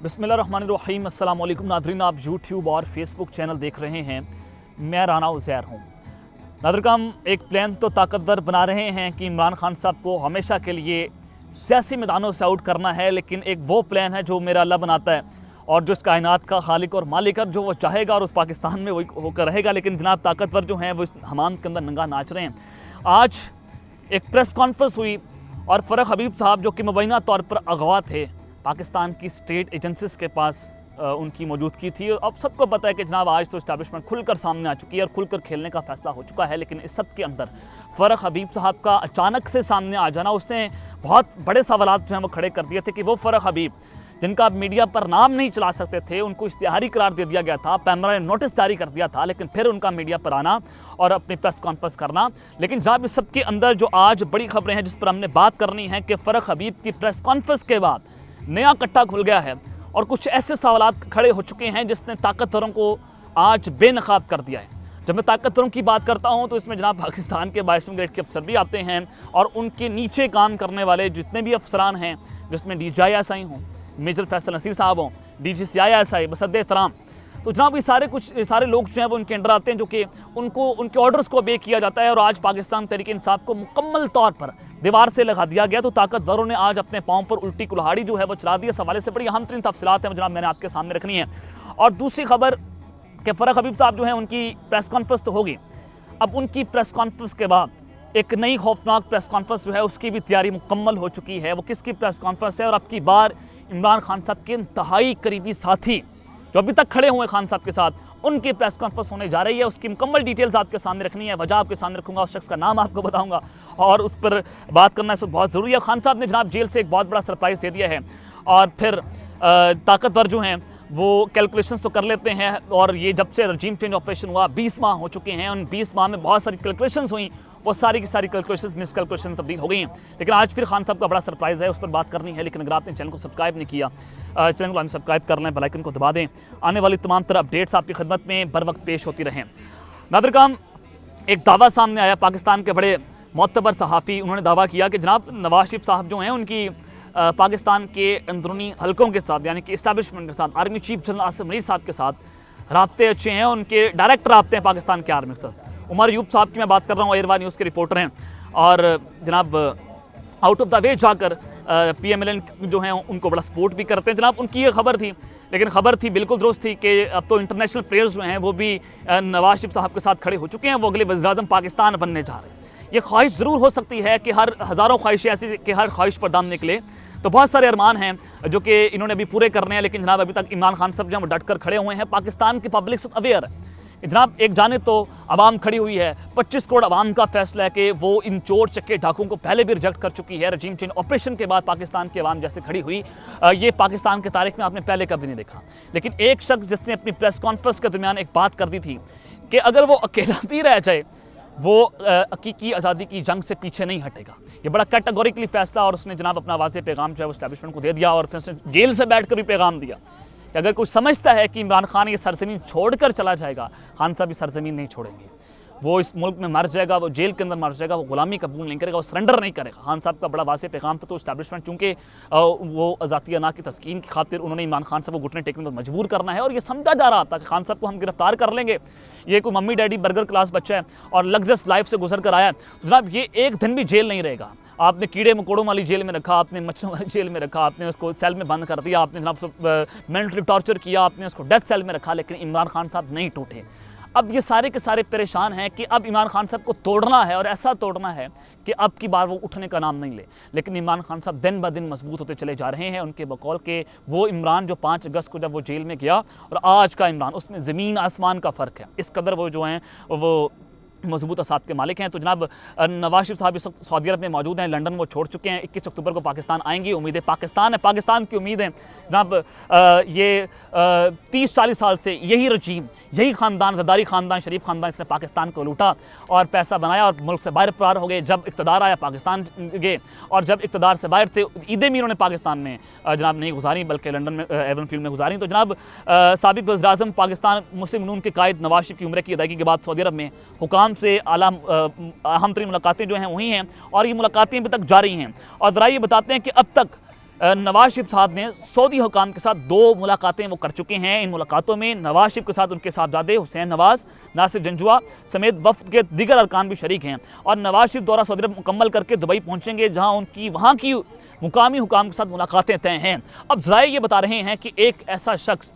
बिस्मिल्लाहिर्रहमानिर्रहीम। अस्सलाम वालेकुम नाज़रीन, आप यूट्यूब और फेसबुक चैनल देख रहे हैं। मैं राना उज़ैर हूँ। नाज़रीन, एक प्लान तो ताकतवर बना रहे हैं कि इमरान खान साहब को हमेशा के लिए सियासी मैदानों से आउट करना है, लेकिन एक वो प्लान है जो मेरा अल्लाह बनाता है और जो इस कायनात का खालिक और मालिक है, जो वो चाहेगा और उस पाकिस्तान में वही होकर रहेगा। लेकिन जनाब ताकतवर जो हैं वो इस हमाम के अंदर नंगा नाच रहे हैं। आज एक प्रेस कॉन्फ्रेंस हुई और फ़रख हबीब साहब जो कि मुबैना तौर पर अगवा थे, पाकिस्तान की स्टेट एजेंसीज़ के पास उनकी मौजूदगी थी। अब सबको पता है कि जनाब आज तो इस्टेब्लिशमेंट खुलकर सामने आ चुकी है और खुलकर खेलने का फैसला हो चुका है। लेकिन इस सब के अंदर फ़रख हबीब साहब का अचानक से सामने आ जाना, उसने बहुत बड़े सवालात जो हैं वो खड़े कर दिए थे कि वो फ़रख हबीब जिनका आप मीडिया पर नाम नहीं चला सकते थे, उनको इश्तिहारी करार दे दिया गया था, पैमरा ने नोटिस जारी कर दिया था, लेकिन फिर उनका मीडिया पर आना और अपनी प्रेस कॉन्फ्रेंस करना। लेकिन जनाब इस सब के अंदर जो आज बड़ी खबरें हैं जिस पर हमने बात करनी है कि फ़रख हबीब की प्रेस कॉन्फ्रेंस के बाद नया कट्टा खुल गया है और कुछ ऐसे सवालात खड़े हो चुके हैं जिसने ताकतवरों को आज बेनकाब कर दिया है। जब मैं ताकतवरों की बात करता हूं तो इसमें जनाब पाकिस्तान के 22वें ग्रेड के अफसर भी आते हैं और उनके नीचे काम करने वाले जितने भी अफसरान हैं, जिसमें DGI हों, मेजर फैसल नसीर साहब हों, DGCI बसद एहतराम, तो जनाब ये सारे लोग जो हैं वो उनके अंडर आते हैं, जो कि उनके ऑर्डर्स को obey किया जाता है। और आज पाकिस्तान तहरीक इंसाफ को मुकम्मल तौर पर दीवार से लगा दिया गया। तो ताकतवरों ने आज अपने पाँव पर उल्टी कुल्हाड़ी जो है वो चला दी। इस हवाले से बड़ी अहम तरीन तफसीलात हैं जनाब मैंने आपके सामने रखनी है। और दूसरी खबर कि फ़रख हबीब साहब जो हैं उनकी प्रेस कॉन्फ्रेंस तो होगी, अब उनकी प्रेस कॉन्फ्रेंस के बाद एक नई खौफनाक प्रेस कॉन्फ्रेंस जो है उसकी भी तैयारी मुकम्मल हो चुकी है। वो किसकी प्रेस कॉन्फ्रेंस है और अब की बार इमरान खान साहब के इंतहाई करीबी साथी जो अभी तक खड़े हुए खान साहब के साथ, उनकी प्रेस कॉन्फ्रेंस होने जा रही है। उसकी मुकम्मल डिटेल्स आपके सामने रखनी है, वजह आपके सामने रखूंगा, उस शख्स का नाम आपको बताऊंगा और उस पर बात करना इस वक्त बहुत ज़रूरी है। खान साहब ने जनाब जेल से एक बहुत बड़ा सरप्राइज़ दे दिया है और फिर ताकतवर जो हैं वो कैलकुलेशंस तो कर लेते हैं। और ये जब से रजीम चेंज ऑपरेशन हुआ 20 माह हो चुके हैं, उन 20 माह में बहुत सारी कैलकुलेशंस हुई, वो सारी की सारी कैलकुलेशंस मिस कैलकुलेशन तब्दील हो गई हैं। लेकिन आज फिर खान साहब का बड़ा सरप्राइज़ है, उस पर बात करनी है। लेकिन अगर आपने चैनल को सब्सक्राइब नहीं किया, चैनल को सब्सक्राइब कर लें, बेल आइकन को दबा दें। आने वाली तमाम तरह अपडेट्स आपकी खिदमत में बर वक्त पेश होती रहें। नाज़रीन, एक दावा सामने आया, पाकिस्तान के बड़े मोतबर सहाफ़ी उन्होंने दावा किया कि जनाब नवाज शरीफ साहब जो हैं उनकी पाकिस्तान के अंदरूनी हलकों के साथ, यानी कि इस्टेब्लिशमेंट के साथ, army chief general Asim Munir साहब के साथ राब्ते अच्छे हैं, उनके डायरेक्ट राब्ते हैं पाकिस्तान के आर्मी के साथ। उमर अयूब साहब की मैं बात कर रहा हूँ, एयरवा न्यूज़ के रिपोर्टर हैं और जनाब आउट ऑफ द वे जाकर PMLN जो हैं उनको बड़ा सपोर्ट भी करते हैं। जनाब उनकी ये खबर थी, लेकिन खबर थी बिल्कुल दुरुस्त थी कि अब तो इंटरनेशनल प्लेयर्स जो हैं वो भी नवाज शरीफ साहब के साथ खड़े हो चुके हैं, वो अगले वज़ीर-ए-आज़म पाकिस्तान बनने जा रहे हैं। ये ख्वाहिश ज़रूर हो सकती है कि हर हज़ारों ख्वाहिशें ऐसी कि हर ख्वाहिश पर दाम निकले, तो बहुत सारे अरमान हैं जो कि इन्होंने अभी पूरे करने हैं। लेकिन जनाब अभी तक इमरान खान साहब जो हैं वो डट कर खड़े हुए हैं। पाकिस्तान की पब्लिक सब अवेयर है जनाब, एक जाने तो आवाम खड़ी हुई है, 25 करोड़ आवाम का फैसला है कि वो इन चोर चक्के डाकुओं को पहले भी रिजेक्ट कर चुकी है। रजीम चेंज ऑपरेशन के बाद पाकिस्तान की आवाम जैसे खड़ी हुई, ये पाकिस्तान की तारीख में आपने पहले कभी नहीं देखा। लेकिन एक शख्स जिसने अपनी प्रेस कॉन्फ्रेंस के दरमियान एक बात कर दी थी कि अगर वो अकेला भी रह जाए वो हकीकी आज़ादी की जंग से पीछे नहीं हटेगा। ये बड़ा कैटेगोरिकली फैसला और उसने जनाब अपना वाज़ेह पैगाम जो है वो एस्टैब्लिशमेंट को दे दिया और फिर उसने जेल से बैठ कर भी पैगाम दिया कि अगर कोई समझता है कि इमरान खान ये सरजमीन छोड़कर चला जाएगा, खान साहब ये सरजमीन नहीं छोड़ेंगे। वो इस मुल्क में मर जाएगा, वो जेल के अंदर मर जाएगा, वो गुलामी कबूल नहीं करेगा, वो सरेंडर नहीं करेगा। खान साहब का बड़ा वाज़ेह पैगाम था। तो इस्टेब्लिशमेंट चूँकि वो आज़ातियाना की तस्कीन की खातिर उन्होंने इमरान खान साहब को घुटने टेकने पर मजबूर करना है और ये समझा जा रहा था कि खान साहब को हम गिरफ्तार कर लेंगे, ये कोई मम्मी डैडी बर्गर क्लास बच्चा है और लग्जस लाइफ से गुजर कर आया है, तो जनाब ये एक दिन भी जेल नहीं रहेगा। आपने कीड़े मकोड़ों वाली जेल में रखा, आपने मच्छरों वाली जेल में रखा, आपने उसको सेल में बंद कर दिया, आपने जनाब मेंटली टॉर्चर किया, आपने उसको डेथ सेल में रखा, लेकिन इमरान खान साहब नहीं टूटे। अब ये सारे के सारे परेशान हैं कि अब इमरान खान साहब को तोड़ना है और ऐसा तोड़ना है कि अब की बार वो उठने का नाम नहीं ले। लेकिन इमरान खान साहब दिन ब दिन मजबूत होते चले जा रहे हैं। उनके बकौल के वो इमरान जो 5 अगस्त को जब वो जेल में गया और आज का इमरान, उसमें ज़मीन आसमान का फ़र्क है। इस कदर वो जो हैं वो मजबूत असाब के मालिक हैं। तो जनाब नवाज शरीफ साहब इस वक्त सऊदी अरब में मौजूद हैं, लंदन वो छोड़ चुके हैं। 21 अक्टूबर को पाकिस्तान आएंगी, उम्मीदें पाकिस्तान है, पाकिस्तान की उम्मीद है। जनाब ये 30-40 साल से यही रजीम, यही ख़ानदान, ज़रदारी ख़ानदान, शरीफ ख़ानदान, इसने पाकिस्तान को लूटा और पैसा बनाया और मुल्क से बाहर फरार हो गए। जब इक़्तिदार आया पाकिस्तान गए और जब इक़्तिदार से बाहर थे ईदें भी उन्होंने पाकिस्तान में जनाब नहीं गुजारी बल्कि लंदन में एवन फील्ड में गुजारी। तो जनाब साबिक़ वज़ीर-ए-आज़म पाकिस्तान मुस्लिम नून के कायद नवाज शरीफ की उम्र की अदायगी के बाद सऊदी अरब में हुकाम से आला अहम तरीन मुलाकातें जो हैं वही हैं और ये मुलाकातें अभी तक जारी हैं। और ज़रा ये बताते हैं कि अब तक नवाज शरीफ साहब ने सऊदी हुकाम के साथ 2 मुलाकातें वो कर चुके हैं। इन मुलाकातों में नवाज शरीफ के साथ उनके साहबजादे हुसैन नवाज, नासिर जंजुआ समेत वफ्द के दीगर अरकान भी शरीक हैं। और नवाज शरीफ दौरा सऊदी अरब मुकम्मल करके दुबई पहुंचेंगे, जहां उनकी वहां की मुकामी हुकाम के साथ मुलाकातें तय हैं। अब ज़राए ये बता रहे हैं कि एक ऐसा शख्स,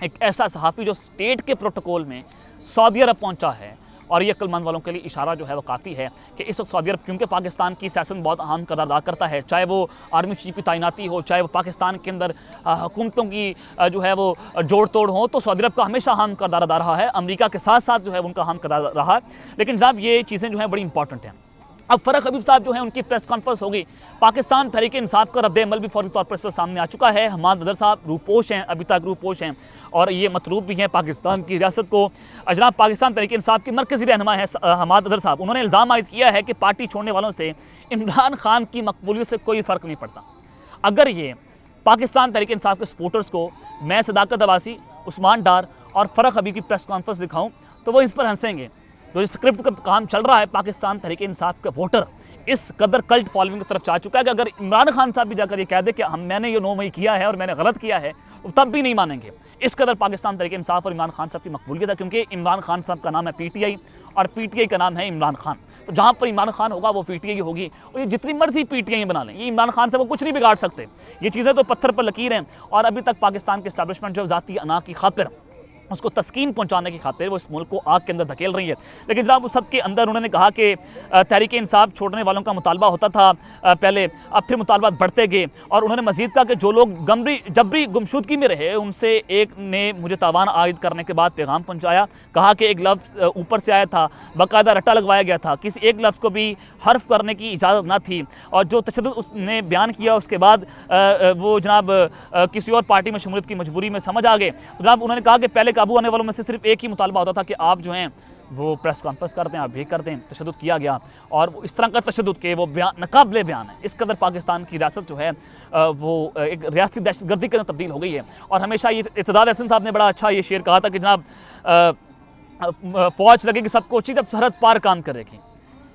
एक ऐसा सहाफ़ी जो स्टेट के प्रोटोकॉल में सऊदी अरब पहुंचा है, और ये अक्लमंद वालों के लिए इशारा जो है वो काफ़ी है कि इस वक्त सऊदी अरब, क्योंकि पाकिस्तान की सियासत में बहुत अहम किरदार अदा करता है, चाहे वो आर्मी चीफ की तैनाती हो, चाहे वो पाकिस्तान के अंदर हुकूमतों की जो है वो जोड़ तोड़ हो, तो सऊदी अरब का हमेशा अहम किरदार अदा रहा है। अमेरिका के साथ साथ जो है उनका अहम किरदार रहा है। लेकिन जनाब ये चीज़ें जो हैं बड़ी इंपॉर्टेंट हैं। अब फ़रख हबीब साहब जो है उनकी प्रेस कॉन्फ्रेंस होगी। पाकिस्तान तहरीक इंसाफ का रद्द-ए-अमल भी फौरी तौर पर इस पर सामने आ चुका है। हमाद नदर साहब रूपोश हैं, अभी तक रूपोश हैं, और ये मतलूब भी हैं पाकिस्तान की रियासत को। जनाब पाकिस्तान तहरीक इंसाफ के मरकज़ी रहनुमा है हमाद नदर साहब। उन्होंने इल्ज़ाम आयद किया है कि पार्टी छोड़ने वालों से इमरान खान की मकबूलियत से कोई फ़र्क नहीं पड़ता। अगर ये पाकिस्तान तहरीक इंसाफ के सपोर्टर्स को मैं सदाकत अब्बासी, उस्मान डार और फ़रख हबीब की प्रेस कॉन्फ्रेंस दिखाऊँ तो वो इस पर हंसेंगे। जो स्क्रिप्ट का काम चल रहा है, पाकिस्तान तहरीक इंसाफ के वोटर इस कदर कल्ट फॉलोइंग की तरफ जा चुका है कि अगर इमरान खान साहब भी जाकर ये कह दे कि मैंने ये 9 मई किया है और मैंने गलत किया है, तब भी नहीं मानेंगे। इस कदर पाकिस्तान तहरीक इंसाफ और इमरान खान साहब की मकबूलियत है, क्योंकि इमरान खान साहब का नाम है PTI और PTI का नाम है इमरान खान। तो जहाँ पर इमरान खान होगा वो PTI होगी, और ये जितनी मर्जी PTI बना लें, ये इमरान खान साहब को कुछ नहीं बिगाड़ सकते। ये चीज़ें तो पत्थर पर लकीर हैं। और अभी तक पाकिस्तान के एस्टैब्लिशमेंट जो ज़ाती अना की खातिर, उसको तस्कीन पहुंचाने की खातिर वो इस मुल्क को आग के अंदर धकेल रही है। लेकिन जनाब उस सब के अंदर उन्होंने कहा कि तहरीक इंसाफ छोड़ने वालों का मुतालबा होता था पहले, अब फिर मुतालबात बढ़ते गए। और उन्होंने मजीद कहा कि जो लोग जबरी गुमशुदगी में रहे, उनसे एक ने मुझे तावान आयद करने के बाद पैगाम पहुँचाया। कहा कि एक लफ्ज़ ऊपर से आया था, बाकायदा रट्टा लगवाया गया था, किसी एक लफ्ज़ को भी हर्फ करने की इजाज़त ना थी। और जो तशद्दुद उसने बयान किया उसके बाद वो जनाब किसी और पार्टी में शमूलियत की मजबूरी में समझ आ गए। जनाब उन्होंने कहा कि पहले काबू आने वालों में से सिर्फ एक ही मुतालबा होता था कि आप जो हैं वो प्रेस कॉन्फ्रेंस कर दें, आप भी कर दें। तशद्दुद किया गया, और इस तरह का तशद्दुद के वो बयान नाकाबिले बयान है। इस कदर पाकिस्तान की रियासत जो है वो एक रियासती दहशतगर्दी के अंदर तब्दील हो गई है। और हमेशा ये इत्तेदाद हसन साहब ने बड़ा अच्छा ये शेर कहा था कि जनाब फ़ौज लगेगी सबको अच्छी जब सरहद पार काम करेगी।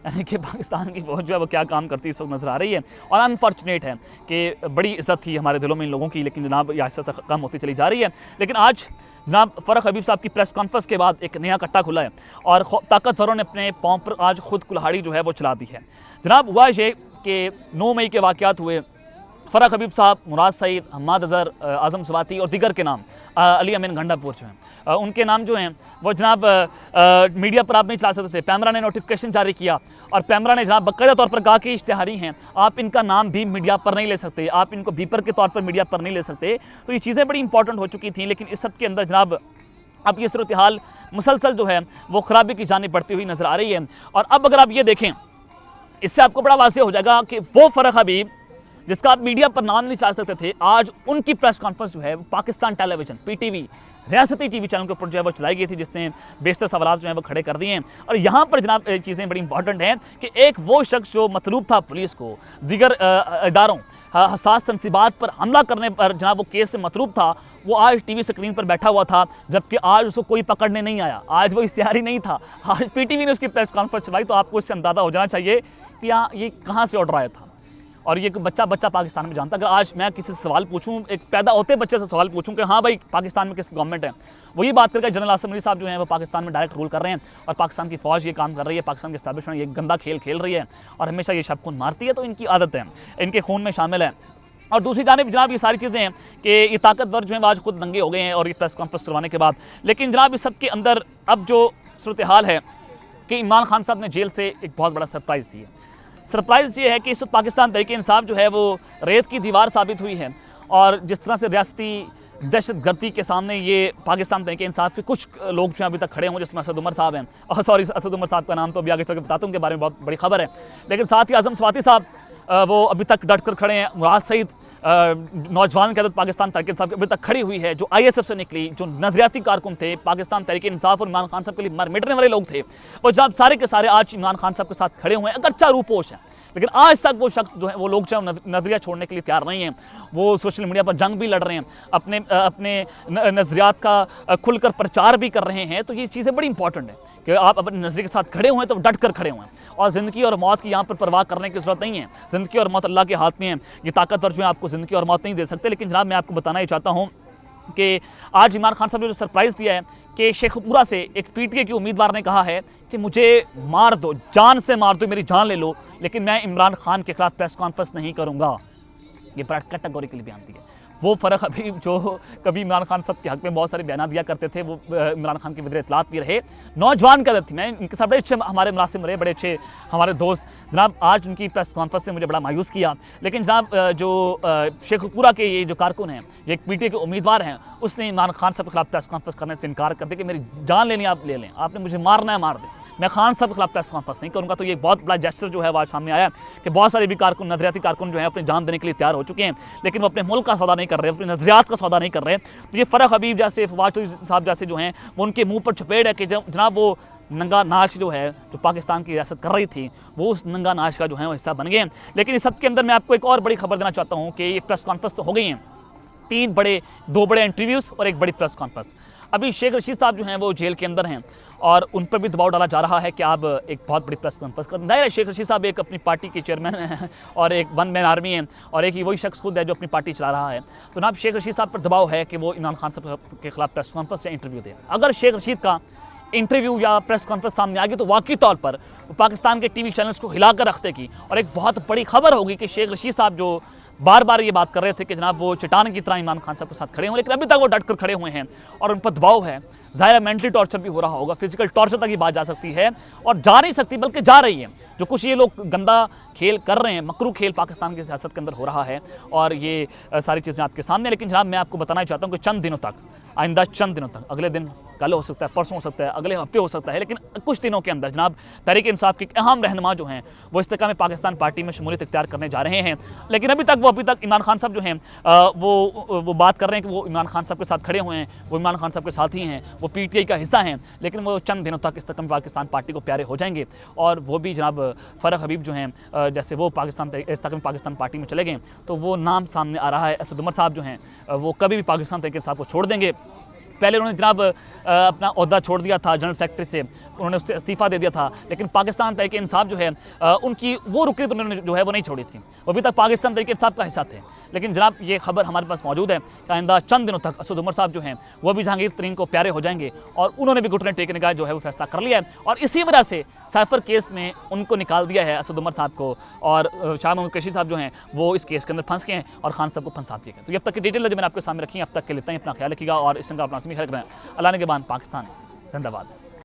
यानी कि पाकिस्तान की फ़ौज जो है वो क्या काम करती है इस वक्त नज़र आ रही है। और अनफॉर्चुनेट है कि बड़ी इज़्ज़त थी हमारे दिलों में इन लोगों की, लेकिन जनाब ये आहिस्ता आहिस्ता कम होती चली जा रही है। लेकिन आज जनाब फ़रख हबीब साहब की प्रेस कॉन्फ्रेंस के बाद एक नया कट्टा खुला है, और ताकतवरों ने अपने पाँव पर आज खुद कुल्हाड़ी जो है वो चला दी है। जनाब हुआ ये कि 9 मई के वाक़यात हुए। फ़रख हबीब साहब, मुराद सईद, हम्माद अज़हर, आज़म स्वाति और दीगर के नाम, अली अमीन गंडापुर जो हैं, उनके नाम जो हैं वो जनाब मीडिया पर आप नहीं चला सकते थे। पैमरा ने नोटिफिकेशन जारी किया, और पैमरा ने जनाब बाकायदा तौर पर कहा कि इश्तिहारी हैं, आप इनका नाम भी मीडिया पर नहीं ले सकते, आप इनको बीपर के तौर पर मीडिया पर नहीं ले सकते। तो ये चीज़ें बड़ी इंपॉर्टेंट हो चुकी थी। लेकिन इस सब के अंदर जनाब अब ये सूरत हाल मुसलसल जो है वो ख़राबी की जानिब बढ़ती हुई नज़र आ रही है। और अब अगर आप ये देखें, इससे आपको बड़ा वाज़ेह हो जाएगा कि वो फ़रख हबीब जिसका आप मीडिया पर नाम नहीं चला सकते थे, आज उनकी प्रेस कॉन्फ्रेंस जो है पाकिस्तान टेलीविज़न PTV रियासती TV चैनल के ऊपर जो है वो चलाई गई थी, जिसने बेशतर सवाल जो है वो खड़े कर दिए हैं। और यहाँ पर जनाब चीज़ें बड़ी इंपॉर्टेंट हैं कि एक वो शख्स जो मतलूब था पुलिस को, दीगर इदारों, हसास तनसीबात पर हमला करने पर जनाब वो केस से मतलूब था, वो आज TV स्क्रीन पर बैठा हुआ था, जबकि आज उसको कोई पकड़ने नहीं आया। आज वो इश्तिहारी नहीं था, आज PTV ने उसकी प्रेस कॉन्फ्रेंस चलाई। तो आपको इससे अंदाज़ा हो जाना चाहिए कि यहाँ ये कहाँ से ऑर्डर आया था। और ये बच्चा पाकिस्तान में जानता। अगर आज मैं किसी से सवाल पूछूं, एक पैदा होते बच्चे से सवाल पूछूं कि हाँ भाई पाकिस्तान में किस गवर्नमेंट है, वो ये बात करके जनरल आसिम मलिक साहब जो हैं वो पाकिस्तान में डायरेक्ट रूल कर रहे हैं, और पाकिस्तान की फ़ौज ये काम कर रही है, पाकिस्तान की एस्टैब्लिशमेंट ये गंदा खेल खेल रही है, और हमेशा ये शब खून मारती है। तो इनकी आदत है, इनके खून में शामिल है। और दूसरी जानिब जनाब ये सारी चीज़ें हैं कि ये ताकतवर जो है आज खुद नंगे हो गए हैं, और ये प्रेस कॉन्फ्रेंस करवाने के बाद। लेकिन जनाब इस सब के अंदर अब जो सूरत हाल है कि इमरान खान साहब ने जेल से एक बहुत बड़ा सरप्राइज़ दी है। सरप्राइज़ ये है कि इस पाकिस्तान तहरीक इंसाफ जो है वो रेत की दीवार साबित हुई है। और जिस तरह से रियासती दहशतगर्दी के सामने ये पाकिस्तान तहरीक इंसाफ के कुछ लोग जो हैं अभी तक खड़े हों, जिसमें असद उमर साहब हैं, और सॉरी असद उमर साहब का नाम तो अभी आगे चल के बताता हूँ, उनके बारे में बहुत बड़ी खबर है। लेकिन साथ ही आज़म स्वाति साहब वो अभी तक डट कर खड़े हैं। मुराद सईद नौजवान क़यादत पाकिस्तान तहरीक इंसाफ अभी तक खड़ी हुई है, जो ISF से निकली, जो नजरियाती कारकुन थे, पाकिस्तान तहरीक इंसाफ और इमरान खान साहब के लिए मर मिटने वाले लोग थे, वो जब सारे के सारे आज इमरान खान साहब के साथ खड़े हुए हैं। अगरचा रूपोश है, लेकिन आज तक वो शख्स जो है, वो लोग जो नज़रिया छोड़ने के लिए तैयार नहीं हैं। वो सोशल मीडिया पर जंग भी लड़ रहे हैं, अपने नज़रियात का खुलकर प्रचार भी कर रहे हैं। तो ये चीज़ें बड़ी इंपॉर्टेंट है कि आप अपने नज़रिए के साथ खड़े हुए हैं तो डट कर खड़े हुए हैं, और ज़िंदगी और मौत की यहाँ पर परवाह करने की ज़रूरत नहीं है। ज़िंदगी और मौत अल्लाह के हाथ में है। ये ताकतवर जो है आपको ज़िंदगी और मौत नहीं दे सकते। लेकिन जनाब, मैं आपको बताना ही चाहता हूँ कि आज इमरान खान साहब ने जो सरप्राइज़ दिया है कि शेखपुरा से एक पीटीआई के उम्मीदवार ने कहा है कि मुझे मार दो, जान से मार दो, मेरी जान ले लो, लेकिन मैं इमरान खान के खिलाफ प्रेस कॉन्फ्रेंस नहीं करूँगा। ये बड़ा कैटेगोरिकली बयान दिया। वो फ़र्क अभी जो कभी इमरान खान साहब के हक़ में बहुत सारे बयान दिया करते थे, वो इमरान खान के वज़ीर इत्तलात भी रहे, नौजवान कदर थी। मैं इनके साथ बड़े अच्छे हमारे मुलासिम रहे, बड़े अच्छे हमारे दोस्त। जनाब, आज उनकी प्रेस कॉन्फ्रेंस ने मुझे बड़ा मायूस किया। लेकिन जनाब, जो शेखपुरा के ये जो कारकुन हैं, ये एक पीटीआई के उम्मीदवार हैं, उसने इमरान खान साहब के खिलाफ प्रेस कॉन्फ्रेंस करने से इनकार कर दिया कि मेरी जान लेनी आप ले लें, आपने मुझे मारना है मार दें, मैं खान साहब के खिलाफ प्रेस कॉन्फ्रेंस नहीं करूँगा। तो ये बहुत बड़ा जेस्चर जो है वो आज सामने आया कि बहुत सारे भी कारकुन, नजरियाती कारकुन जो है अपनी जान देने के लिए तैयार हो चुके हैं, लेकिन वो अपने मुल्क का सौदा नहीं कर रहे, अपने नजरियात का सौदा नहीं कर रहे। तो ये फ़र्क हबीब जैसे, फवाद चौधरी साहब जैसे जो हैं, वो उनके मुँह पर चपेट है कि जनाब वो नंगा नाच जो है, जो पाकिस्तान की रियासत कर रही थी, वो उस नंगा नाच का जो है वो हिस्सा बन गए। लेकिन इस सब के अंदर मैं आपको एक और बड़ी खबर देना चाहता हूँ कि ये प्रेस कॉन्फ्रेंस तो हो गई हैं, दो बड़े इंटरव्यूज़ और एक बड़ी प्रेस कॉन्फ्रेंस। अभी शेख रशीद साहब जो हैं वो जेल के अंदर हैं, और उन पर भी दबाव डाला जा रहा है कि आप एक बहुत बड़ी प्रेस कॉन्फ्रेंस कर दें। शेख रशीद साहब एक अपनी पार्टी के चेयरमैन हैं और एक वन मैन आर्मी हैं, और एक ही वही शख्स खुद है जो अपनी पार्टी चला रहा है। तो जनाब, शेख रशीद साहब पर दबाव है कि वो इमरान खान साहब के खिलाफ प्रेस कॉन्फ्रेंस या इंटरव्यू दें। अगर शेख रशीद का इंटरव्यू या प्रेस कॉन्फ्रेंस सामने आ गई तो वाकई तौर पर पाकिस्तान के टीवी चैनल्स को हिलाकर रख देगी, और एक बहुत बड़ी खबर होगी कि शेख रशीद साहब जो बार बार ये बात कर रहे थे कि जनाब वो चट्टान की तरह इमरान खान साहब के साथ खड़े हुए, लेकिन अभी तक वो डट कर खड़े हुए हैं और उन पर दबाव है। ज़ाहिर है मेंटली टॉर्चर भी हो रहा होगा, फिजिकल टॉर्चर तक ये बात जा सकती है, और जा नहीं सकती बल्कि जा रही है। जो कुछ ये लोग गंदा खेल कर रहे हैं, मकरू खेल पाकिस्तान की सियासत के अंदर हो रहा है, और ये सारी चीज़ें आपके सामने। लेकिन जनाब, मैं आपको बताना चाहता हूँ कि चंद दिनों तक, आइंदा चंद दिनों तक, अगले दिन, कल हो सकता है, परसों हो सकता है, अगले हफ्ते हो सकता है, लेकिन कुछ दिनों के अंदर जनाब तहरीक इंसाफ के अहम रहनुमा जो हैं वो इस्तेकाम में पाकिस्तान पार्टी में शमूलियत इख्तियार करने जा रहे हैं। लेकिन अभी तक इमरान खान साहब जो हैं वो बात कर रहे हैं कि वो इमरान खान साहब के साथ खड़े हुए हैं, वो इमरान खान साहब के साथ ही हैं, वो पीटीआई का हिस्सा हैं। लेकिन वो चंद दिनों तक इस्तेकाम पाकिस्तान पार्टी को प्यारे हो जाएंगे, और वो भी जनाब फ़र्क हबीब जो हैं, जैसे वो इस्तेकाम पाकिस्तान पार्टी में चले गए, तो वो नाम सामने आ रहा है। असद उमर साहब जो हैं वो कभी भी पाकिस्तान तहरीक इंसाफ को छोड़ देंगे। पहले उन्होंने जनाब अपना ओहदा छोड़ दिया था जनरल सेक्रेटरी से, उन्होंने उससे इस्तीफ़ा दे दिया था, लेकिन पाकिस्तान तहरीक इंसाफ जो है उनकी वो रुकनी तो उन्होंने जो है वो नहीं छोड़ी थी, वो अभी तक पाकिस्तान तहरीक इंसाफ का हिस्सा थे। लेकिन जनाब, ये खबर हमारे पास मौजूद है कि आइंदा चंद दिनों तक असद उमर साहब जो हैं वो भी जहांगीर तरीन को प्यारे हो जाएंगे, और उन्होंने भी घुटने टेकने का जो है वो फैसला कर लिया है, और इसी वजह से साइफर केस में उनको निकाल दिया है असद उमर साहब को, और शाह महमूद कुरैशी साहब जो हैं वो इस केस के अंदर फंस गए हैं, और खान साहब को फंसा दिया गया। तो ये अब तक की डिटेल जो मैंने आपके सामने रखी है, अब तक के लिए अपना ख्याल रखिएगा, और इस संग अपना ख्याल रखें। अल्लाह ने के बाद पाकिस्तान जिंदाबाद।